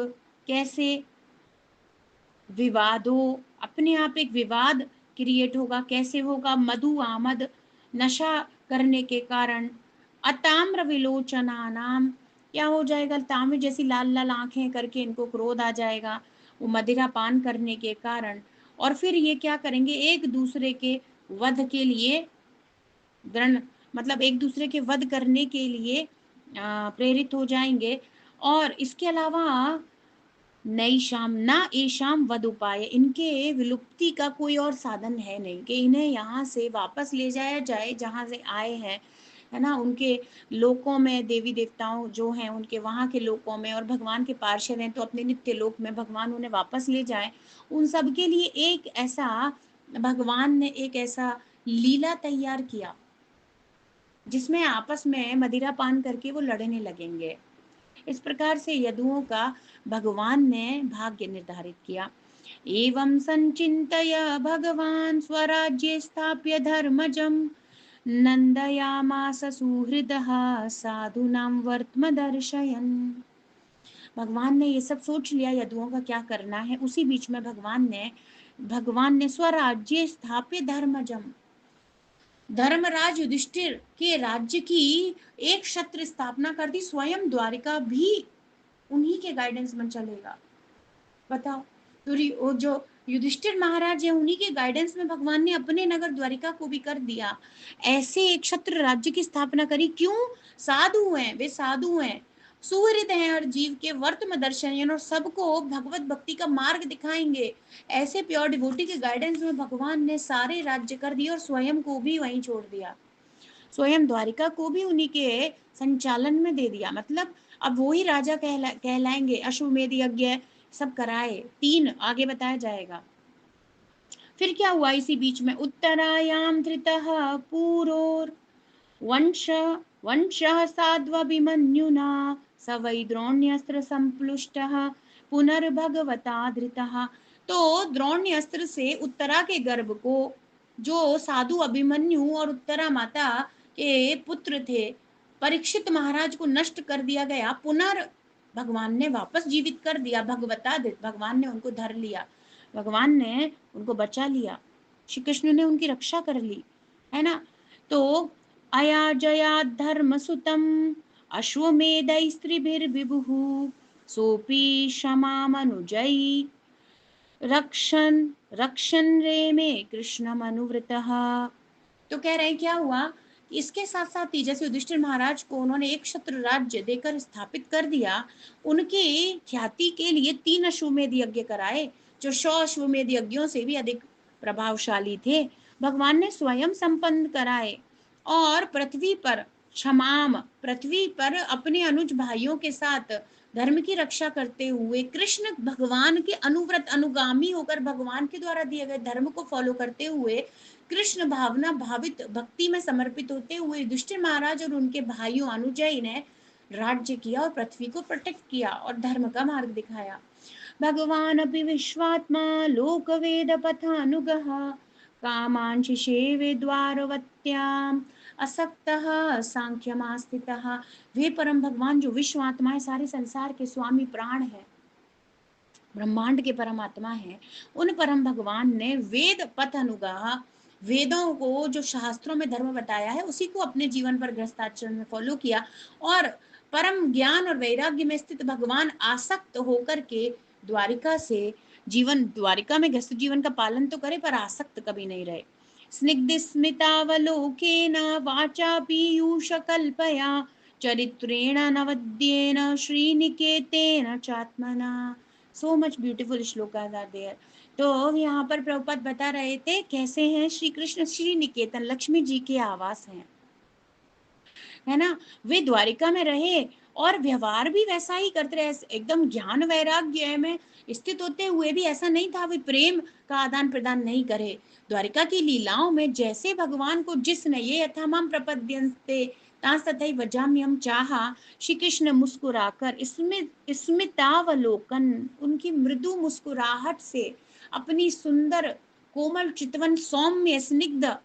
कैसे, विवादो, अपने आप एक विवाद क्रिएट होगा, कैसे होगा, मधु आमद, नशा करने के कारण, अताम्र विलोचना नाम, क्या हो जाएगा, ताम्र जैसी लाल लाल आंखें करके इनको क्रोध आ जाएगा, वो मदिरा पान करने के कारण। और फिर ये क्या करेंगे, एक दूसरे के वध के लिए दृढ़, मतलब एक दूसरे के वध करने के लिए प्रेरित हो जाएंगे। और इसके अलावा नई शाम ना एशाम वध उपाय, इनके विलुप्ति का कोई और साधन है नहीं कि इन्हें यहाँ से वापस ले जाया जाए जहाँ से आए हैं, है ना, उनके लोकों में, देवी देवताओं जो हैं उनके वहाँ के लोकों में, और भगवान के पार्षद हैं तो अपने नित्य लोक में भगवान उन्हें वापस ले जाए। उन सब के लिए एक ऐसा, भगवान ने एक ऐसा लीला तैयार किया जिसमें आपस में मदिरा पान करके वो लड़ने लगेंगे। इस प्रकार से यदुओं का भगवान ने भाग्य निर्धारित किया। एवं संचिन्तय भगवान स्वराज्ये स्थाप्य धर्मजं नन्दयामास सुहृदः साधूनां वर्त्मदर्शयन्। भगवान ने ये सब सोच लिया यदुओं का क्या करना है, उसी बीच में भगवान ने स्वराज्य स्थाप्य धर्मजम, धर्मराज युधिष्ठिर के राज्य की एक क्षत्र स्थापना कर दी, स्वयं द्वारिका भी उन्हीं के गाइडेंस में चलेगा। बताओ, तो जो युधिष्ठिर महाराज है उन्हीं के गाइडेंस में भगवान ने अपने नगर द्वारिका को भी कर दिया। ऐसे एक क्षत्र राज्य की स्थापना करी, क्यों, साधु हैं, वे साधु हैं, सुहृद हैं हर जीव के, वर्तम दर्शन, और सबको भगवत भक्ति का मार्ग दिखाएंगे। ऐसे प्योर डिवोटी के गाइडेंस में भगवान ने सारे राज्य कर दिए और स्वयं को भी वहीं छोड़ दिया, स्वयं द्वारिका को भी उन्हीं के संचालन में दे दिया। मतलब अब वो ही राजा कहलाएंगे। अश्वमेध यज्ञ सब कराए, 3 आगे बताया जाएगा। फिर क्या हुआ इसी बीच में, उत्तरायाम धृतः पूरोर वंश वंशः साध्वभिमन्युना स वै द्रोण्यस्त्र संप्लुष्टः पुनर्भगवता धृतः। तो द्रोण्यस्त्र से उत्तरा के गर्भ को, जो साधु अभिमन्यु और उत्तरा माता के पुत्र थे, परीक्षित महाराज को नष्ट कर दिया गया, भगवान ने वापस जीवित कर दिया, भगवता, भगवान ने उनको धर लिया, भगवान ने उनको बचा लिया, श्री कृष्ण ने उनकी रक्षा कर ली, है ना। तो अयाजया धर्म सुतम अश्वमेधैस्त्रिभिर्विभुः सोऽपि क्षमामनुजैः रक्षन् रक्षन् रेमे कृष्णमनुवृतः। तो कह रहे हैं क्या हुआ, इसके साथ साथ ही जैसे युधिष्ठिर महाराज को उन्होंने एक शत्रु राज्य देकर स्थापित कर दिया, उनके ख्याति के लिए 3 अश्वमेध यज्ञ कराए जो 100 अश्वमेध यज्ञों से भी अधिक प्रभावशाली थे, भगवान ने स्वयं संपन्न कराए। और पृथ्वी पर क्षमाम, पृथ्वी पर अपने अनुज भाइयों के साथ धर्म की रक्षा करते हुए कृष्ण भगवान के अनुव्रत अनुगामी होकर भगवान के द्वारा दिए गए धर्म को फॉलो करते हुए कृष्ण भावना भावित भक्ति में समर्पित होते हुए युधिष्ठिर महाराज और उनके भाइयों अनुजय ने राज्य किया और पृथ्वी को प्रोटेक्ट किया और धर्म का मार्ग दिखाया। भगवान अपि विश्वात्मा लोक वेद पथानुगः कामांशिषेवे द्वारवत्याम असक्तः सांख्यमास्थितः। वे परम भगवान जो विश्वात्मा है, सारे संसार के स्वामी प्राण है, ब्रह्मांड के परमात्मा है, उन परम भगवान ने वेद पथ अनुगः, वेदों को जो शास्त्रों में धर्म बताया है उसी को अपने जीवन पर गृहस्थाश्रम में फॉलो किया। और परम ज्ञान और वैराग्य में स्थित भगवान आसक्त होकर के द्वारिका से जीवन, द्वारिका में गृहस्थ जीवन का पालन तो करे पर आसक्त कभी नहीं रहे। स्निग्ध स्मितावलोकेन वाचा पीयूष कल्पया चरित्रेण नवद्येन श्रीनिकेतेन चात्मना। So much beautiful shlokas are there. तो यहाँ पर प्रभुपाद बता रहे थे कैसे हैं श्री कृष्ण श्री निकेतन, लक्ष्मी जी के आवास हैं, है ना। वे द्वारिका में रहे और व्यवहार भी वैसा ही करते रहे, एकदम ज्ञान वैराग्य में स्थित होते हुए भी ऐसा नहीं था वे प्रेम का आदान प्रदान नहीं करे। द्वारिका की लीलाओं में जैसे भगवान को जिसने ये यथामाम प्रपद्यन्ते तांस्तथैव वजाम्यहम् चाहा, श्री कृष्ण मुस्कुराकर स्मितावलोकन, उनकी मृदु मुस्कुराहट से अपनी सुंदर कोमल चितवन सौम्य स्निग्ध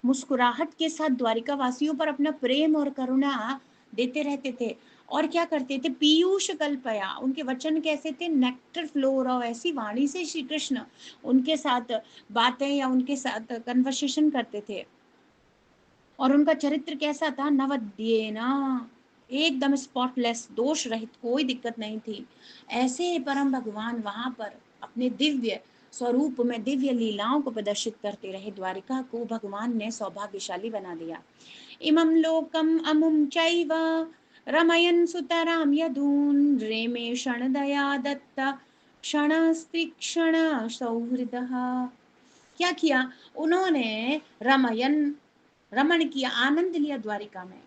मुस्कुराहट के साथ द्वारिका वासियों पर अपना प्रेम और करुणा देते रहते थे। और क्या करते थे, पीयूष कल्पया, उनके वचन कैसे थे, नेक्टर फ्लो हो रहा हो ऐसी वाणी से श्री कृष्ण उनके साथ बातें या उनके साथ कन्वर्सेशन करते थे। और उनका चरित्र कैसा था, नवद्येना, एकदम स्पॉटलेस, दोष रहित, कोई दिक्कत नहीं थी। ऐसे परम भगवान वहां पर अपने दिव्य स्वरूप में दिव्य लीलाओं को प्रदर्शित करते रहे। द्वारिका को भगवान ने सौभाग्यशाली बना दिया। इमं लोकम अमुम चैव रमयन् सुतराम यदून रेमे क्षणदया दत्त क्षणस्त्रीक्षण सौहृदः। क्या किया उन्होंने, रमण किया, आनंद लिया द्वारिका में,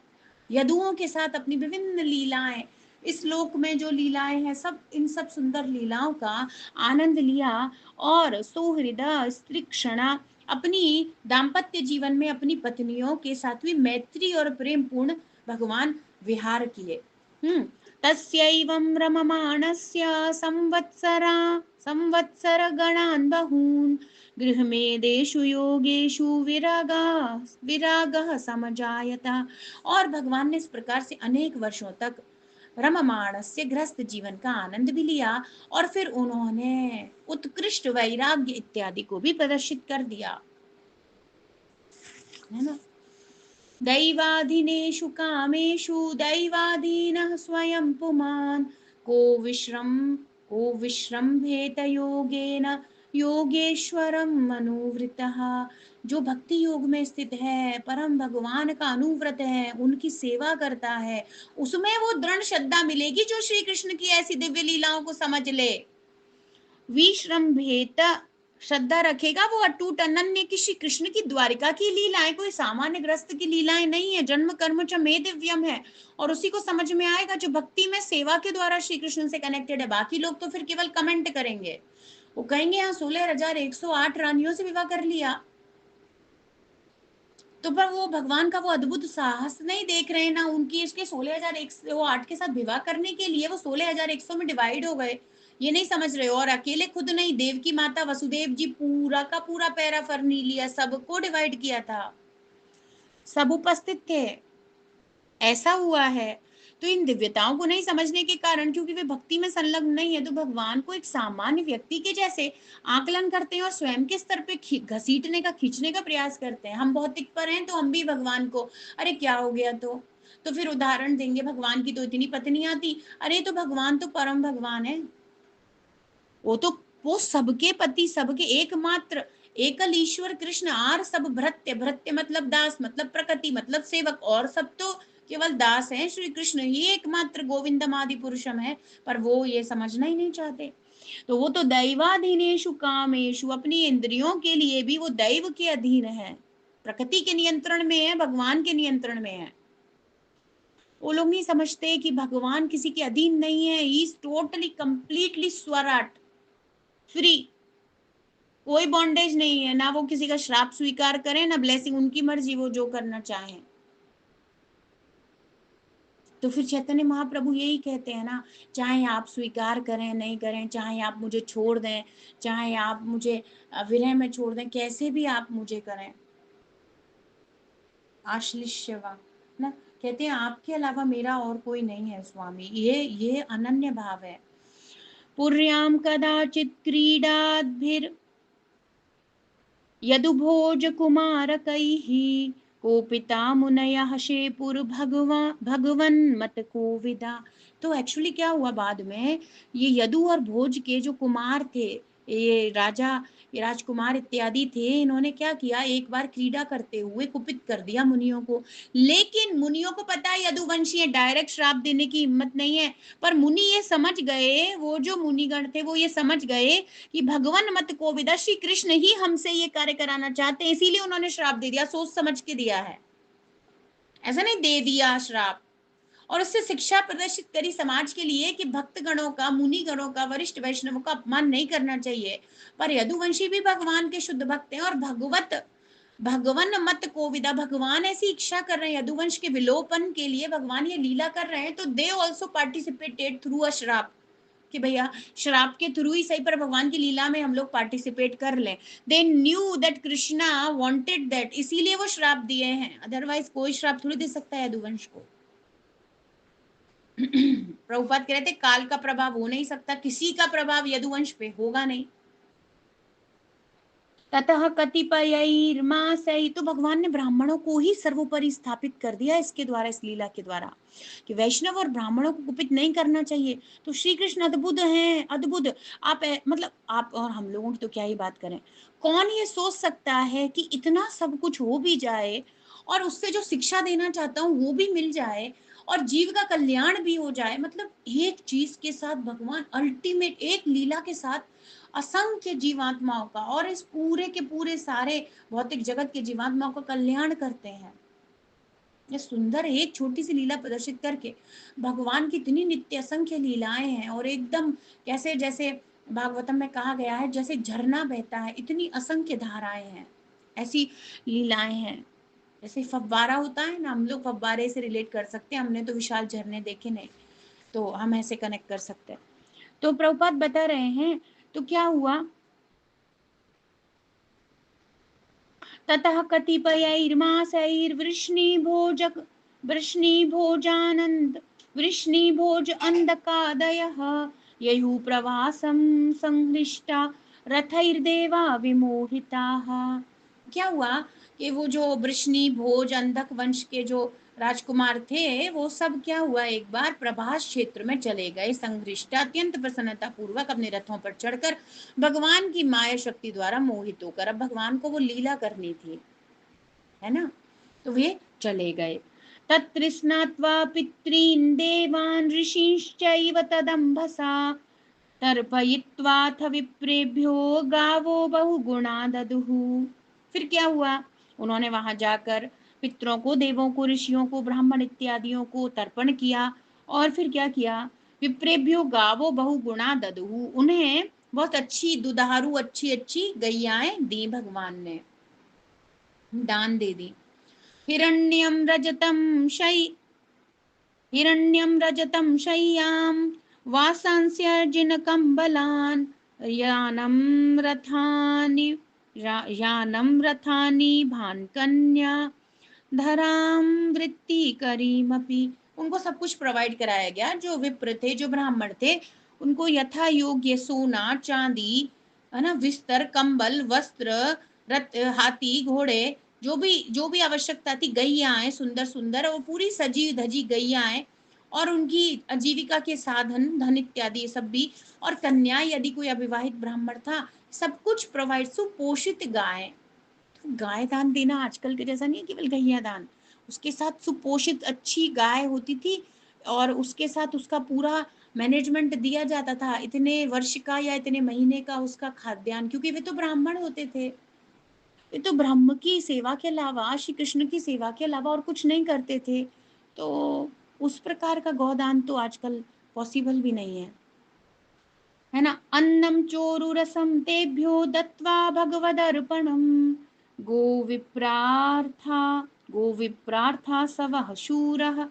यदुओं के साथ अपनी विभिन्न लीलाएं, इस लोक में जो लीलाएं हैं सब, इन सब सुंदर लीलाओं का आनंद लिया। और सौहृदय स्त्री क्षणा, अपनी दाम्पत्य जीवन में अपनी पत्नियों के साथ भी मैत्री और प्रेम पूर्ण भगवान विहार किए। तस्यैवं रममाणस्य संवत्सर गणान् बहून् गृहमेदेषु योगेषु विरागः समजायत। और भगवान ने इस प्रकार से अनेक वर्षों तक रममाणस्य गृहस्थ जीवन का आनंद भी लिया और फिर उन्होंने उत्कृष्ट वैराग्य इत्यादि को भी प्रदर्शित कर दिया, है ना। दैवाधीनेषु कामेषु दैवाधीनः स्वयं पुमान् को विश्रम्भेत योगेन योगेश्वरम अनुवृतः। जो भक्ति योग में स्थित है, परम भगवान का अनुव्रत है, उनकी सेवा करता है, उसमें वो दृढ़ श्रद्धा मिलेगी जो श्री कृष्ण की ऐसी दिव्य लीलाओं को समझ ले। विश्रम्भेत, श्रद्धा रखेगा, वो अटूट अनन्य की श्री कृष्ण की द्वारिका की लीलाएं कोई सामान्य ग्रस्त की लीलाएं नहीं है, जन्म कर्म च मे दिव्यम है। और उसी को समझ में आएगा जो भक्ति में सेवा के द्वारा श्री कृष्ण से कनेक्टेड है। बाकी लोग तो फिर केवल कमेंट करेंगे, वो कहेंगे यहाँ 16,108 रानियों से विवाह कर लिया, तो पर वो भगवान का वो अद्भुत साहस नहीं देख रहे हैं ना, उनकी इसके 16,108 के साथ विवाह करने के लिए वो 16,100 में डिवाइड हो गए, ये नहीं समझ रहे हो। और अकेले खुद नहीं, देव की माता वसुदेव जी पूरा का पूरा पैरा फरनी लिया, सबको डिवाइड किया था, सब उपस्थित थे। ऐसा हुआ है तो इन दिव्यताओं को नहीं समझने के कारण, क्योंकि वे भक्ति में संलग्न नहीं है, तो भगवान को एक सामान्य व्यक्ति के जैसे आकलन करते हैं और स्वयं के स्तर पे घसीटने का, खींचने का प्रयास करते हैं। हम भौतिक पर हैं तो हम भी भगवान को, अरे क्या हो गया तो फिर उदाहरण देंगे, भगवान की तो इतनी पत्नियां थी, अरे तो भगवान तो परम भगवान है, वो सबके पति, सबके एकमात्र एकल ईश्वर कृष्ण, आर सब भृत्य, भृत्य मतलब दास, मतलब प्रकृति, मतलब सेवक, और सब तो केवल दास हैं। श्री कृष्ण ही एकमात्र गोविंदम आदि पुरुषम है, पर वो ये समझना ही नहीं चाहते। तो वो तो दैवाधीनेषु कामेषु, अपनी इंद्रियों के लिए भी वो दैव के अधीन है, प्रकृति के नियंत्रण में है, भगवान के नियंत्रण में है। वो लोग नहीं समझते कि भगवान किसी के अधीन नहीं है, ही इज टोटली कंप्लीटली स्वराट, फ्री, कोई बॉन्डेज नहीं है, ना वो किसी का श्राप स्वीकार करें ना ब्लेसिंग, उनकी मर्जी, वो जो करना चाहें। तो फिर चैतन्य महाप्रभु यही कहते हैं ना, चाहे आप स्वीकार करें नहीं करें, चाहे आप मुझे छोड़ दें, चाहे आप मुझे विरह में छोड़ दें, कैसे भी आप मुझे करें, आश्लिष्यवा ना, कहते हैं आपके अलावा मेरा और कोई नहीं है स्वामी, ये अनन्य भाव है। पुर्याम कदाचित क्रीडाद्भिर यदुभोज कुमारकैः कोपिता मुनयः शेपुर भगवन मत कोविदा। तो एक्चुअली क्या हुआ बाद में, ये यदु और भोज के जो कुमार थे, ये राजा, ये राजकुमार इत्यादि थे, इन्होंने क्या किया, एक बार क्रीड़ा करते हुए कुपित कर दिया मुनियों को। लेकिन मुनियों को पता है यदुवंशी है, डायरेक्ट श्राप देने की हिम्मत नहीं है, पर मुनि ये समझ गए, वो जो मुनिगण थे वो ये समझ गए कि भगवान मत कोविदा, श्री कृष्ण ही हमसे ये कार्य कराना चाहते हैं, इसीलिए उन्होंने श्राप दे दिया, सोच समझ के दिया है, ऐसा नहीं दे दिया श्राप। और उससे शिक्षा प्रदर्शित करी समाज के लिए कि भक्त गणों का, मुनि गणों का, वरिष्ठ वैष्णवों का अपमान नहीं करना चाहिए। पर यदुवंशी भी भगवान के शुद्ध भक्त हैं, और भगवान मत कोविदा, भगवान ऐसी इच्छा कर रहे हैं यदुवंश के विलोपन के लिए, भगवान ये लीला कर रहे हैं, तो they also participated through a श्राप, कि भैया श्राप के थ्रू ही सही पर भगवान की लीला में हम लोग पार्टिसिपेट कर लें। They knew that Krishna wanted that, इसीलिए वो श्राप दिए हैं, अदरवाइज कोई श्राप थोड़ी दे सकता है यदुवंश को। प्रभुपाद कह रहे थे काल का प्रभाव हो नहीं सकता, किसी का प्रभाव यदुवंश पे होगा नहीं। ततः कतिपयैर्मासै, तो भगवान ने ब्राह्मणों को ही सर्वोपरि स्थापित कर दिया इसके द्वारा, इस लीला के द्वारा, कि वैष्णव और ब्राह्मणों को कुपित नहीं करना चाहिए। तो श्री कृष्ण अद्भुत हैं, अद्भुत। आप मतलब आप और हम लोगों की तो क्या ही बात करें, कौन ये सोच सकता है कि इतना सब कुछ हो भी जाए और उससे जो शिक्षा देना चाहता हूँ वो भी मिल जाए और जीव का कल्याण भी हो जाए। मतलब एक चीज के साथ भगवान अल्टीमेट, एक लीला के साथ असंख्य जीवात्माओं का और इस पूरे के पूरे सारे भौतिक जगत के जीवात्माओं का कल्याण करते हैं। ये सुंदर एक छोटी सी लीला प्रदर्शित करके भगवान की इतनी नित्य असंख्य लीलाएं हैं, और एकदम कैसे, जैसे भागवतम में कहा गया है, जैसे झरना बहता है, इतनी असंख्य धाराएं हैं, ऐसी लीलाएं हैं। जैसे फव्वारा होता है ना, हम लोग फव्वारे से रिलेट कर सकते हैं, हमने तो विशाल झरने देखे नहीं, तो हम ऐसे कनेक्ट कर सकते हैं। तो प्रभुपाद बता रहे हैं, तो क्या हुआ, ततः कतिपयैर्मासैर्वृष्णिभोजक वृष्णिभोजानन्द वृष्णिभोज अंधकादयः ययुः प्रवासं संहृष्टा रथैर्देवा विमोहिताः। क्या हुआ कि वो जो वृष्णि भोज अंधक वंश के जो राजकुमार थे, वो सब क्या हुआ, एक बार प्रभास क्षेत्र में चले गए, संघृष्ट अत्यंत प्रसन्नता पूर्वक अपने रथों पर चढ़कर भगवान की माया शक्ति द्वारा मोहित होकर, अब भगवान को वो लीला करनी थी, है ना, तो वे चले गए। तत्तृष्णात्वा पितॄन् देवान् ऋषींश्चैव तदम्भसा तर्पयित्वाथ विप्रेभ्यो गावो बहुगुणा ददुः। फिर क्या हुआ, उन्होंने वहां जाकर पितरों को, देवों को, ऋषियों को, ब्राह्मण इत्यादियों को तर्पण किया, और फिर क्या किया, विप्रेभ्यो गावो बहुगुणा ददुः, उन्हें बहुत अच्छी दुधारू अच्छी अच्छी गैयाएं दी भगवान ने, दान दे दी। हिरण्यम रजतम शै हिरण्यं रजतं शय्यां वासांस्यर्जिन कम्बलान् यानं रथानि भान्कन्या धरां वृत्तिकरीमपि उनको सब कुछ प्रोवाइड कराया गया। जो विप्र थे, जो ब्राह्मण थे, उनको यथा योग्य सोना, चांदी, है ना, बिस्तर, कंबल, वस्त्र, रथ, हाथी, घोड़े, जो भी आवश्यकता थी, गैयाएँ सुंदर-सुंदर और पूरी सजी-धजी गैयाएँ और उनकी आजीविका के साधन, धन इत्यादि ये सब भी, और कन्या यदि कोई अविवाहित ब्राह्मण था, सब कुछ प्रोवाइड, सुपोषित गाय। तो गाय दान देना आजकल के जैसा नहीं है केवल गैया दान, उसके साथ सुपोषित अच्छी गाय होती थी और उसके साथ उसका पूरा मैनेजमेंट दिया जाता था, इतने वर्ष का या इतने महीने का उसका खाद्यान्न, क्योंकि वे तो ब्राह्मण होते थे। वे तो ब्रह्म की सेवा के अलावा, श्री कृष्ण की सेवा के अलावा और कुछ नहीं करते थे। तो उस प्रकार का गोदान तो आजकल पॉसिबल भी नहीं है ना? अन्नम चोरुरसम तेभ्यो दत्वा भगवदर्पणम गोविप्रार्था गोविप्रार्था सवः शूरः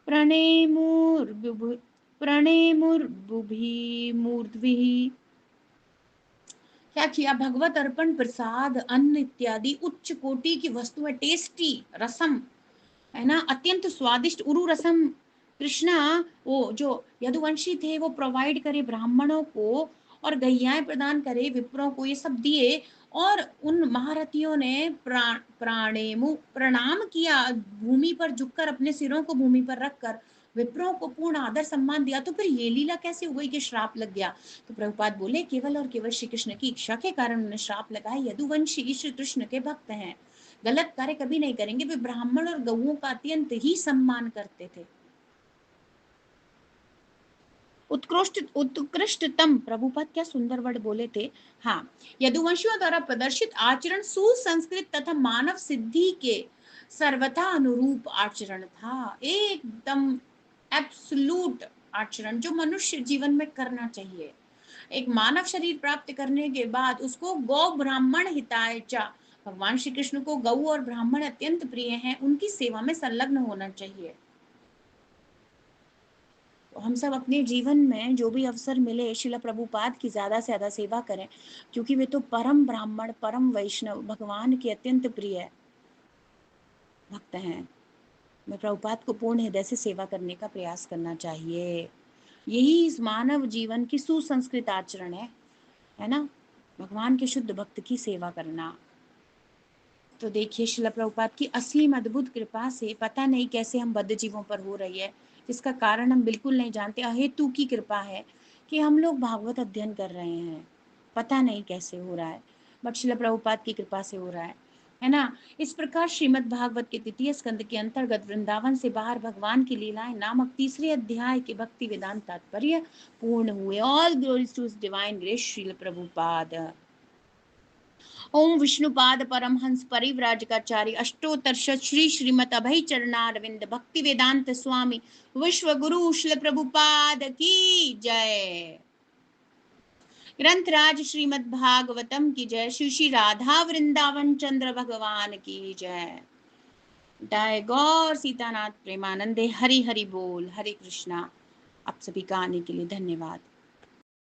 प्रणेमुर्बुभु प्रणेमुर्बुभिमूर्ध्विः। क्या किया? भगवत अर्पण, प्रसाद, अन्न इत्यादि उच्च कोटि की वस्तु है, टेस्टी रसम, है ना, अत्यंत स्वादिष्ट उरु रसम। कृष्णा वो जो यदुवंशी थे वो प्रोवाइड करे ब्राह्मणों को और गैयाएं प्रदान करे विप्रों को, ये सब दिए। और उन महारथियों ने प्राणेमु प्रणाम किया, भूमि पर झुककर, अपने सिरों को भूमि पर रखकर विप्रों को पूर्ण आदर सम्मान दिया। तो फिर ये लीला कैसे हो गई कि श्राप लग गया? तो प्रभुपाद बोले केवल और केवल श्री कृष्ण की इच्छा के कारण उन्हें श्राप लगा है। यदुवंशी श्री कृष्ण के भक्त हैं, गलत कार्य कभी नहीं करेंगे। वे ब्राह्मण और गौओं का अत्यंत ही सम्मान करते थे। उत्कृष्टतम, प्रभुपाद क्या सुंदर वर्ड बोले थे। हाँ, यदुवंशियों द्वारा प्रदर्शित आचरण सुसंस्कृत तथा मानव सिद्धि के सर्वथा अनुरूप आचरण था, एकदम एब्सोल्यूट आचरण जो मनुष्य जीवन में करना चाहिए। एक मानव शरीर प्राप्त करने के बाद उसको गौ ब्राह्मण हिताय च, भगवान श्री कृष्ण को गौ और ब्राह्मण अत्यंत प्रिय हैं, उनकी सेवा में संलग्न होना चाहिए। तो हम सब अपने जीवन में जो भी अवसर मिले शिला प्रभुपाद की ज्यादा से ज्यादा सेवा करें, क्योंकि वे तो परम ब्राह्मण, परम वैष्णव, भगवान के अत्यंत प्रिय भक्त हैं। मैं प्रभुपाद को पूर्ण हृदय से सेवा करने का प्रयास करना चाहिए। यही इस मानव जीवन की सुसंस्कृत आचरण है ना, भगवान के शुद्ध भक्त की सेवा करना। तो देखिए शिला प्रभुपाद की असीम अद्भुत कृपा से पता नहीं कैसे हम बद्ध जीवों पर हो रही है, जिसका कारण हम बिल्कुल नहीं जानते। अहेतु की कृपा है कि हम लोग भागवत अध्ययन कर रहे हैं, पता नहीं कैसे हो रहा है, बट शिला प्रभुपाद की कृपा से हो रहा है ना। इस प्रकार श्रीमद् भागवत के तृतीय स्कंद के अंतर्गत वृंदावन से बाहर भगवान की लीलाएं नामक तीसरे अध्याय के भक्ति वेदांत तात्पर्य पूर्ण हुए। All glories to divine grace Srila Prabhupada. ओम विष्णुपाद परमहंस परिव्राजकाचार्य अष्टोत्तर श्री श्रीमत अभय चरणारविंद भक्ति वेदांत स्वामी विश्व गुरु श्री प्रभुपाद की जय। ग्रंथराज श्रीमद् भागवतम की जय। श्री श्री राधा वृंदावन चंद्र भगवान की जय। जय गौर सीतानाथ प्रेमानंदे। हरि हरि बोल। हरे कृष्णा। आप सभी का आने के लिए धन्यवाद।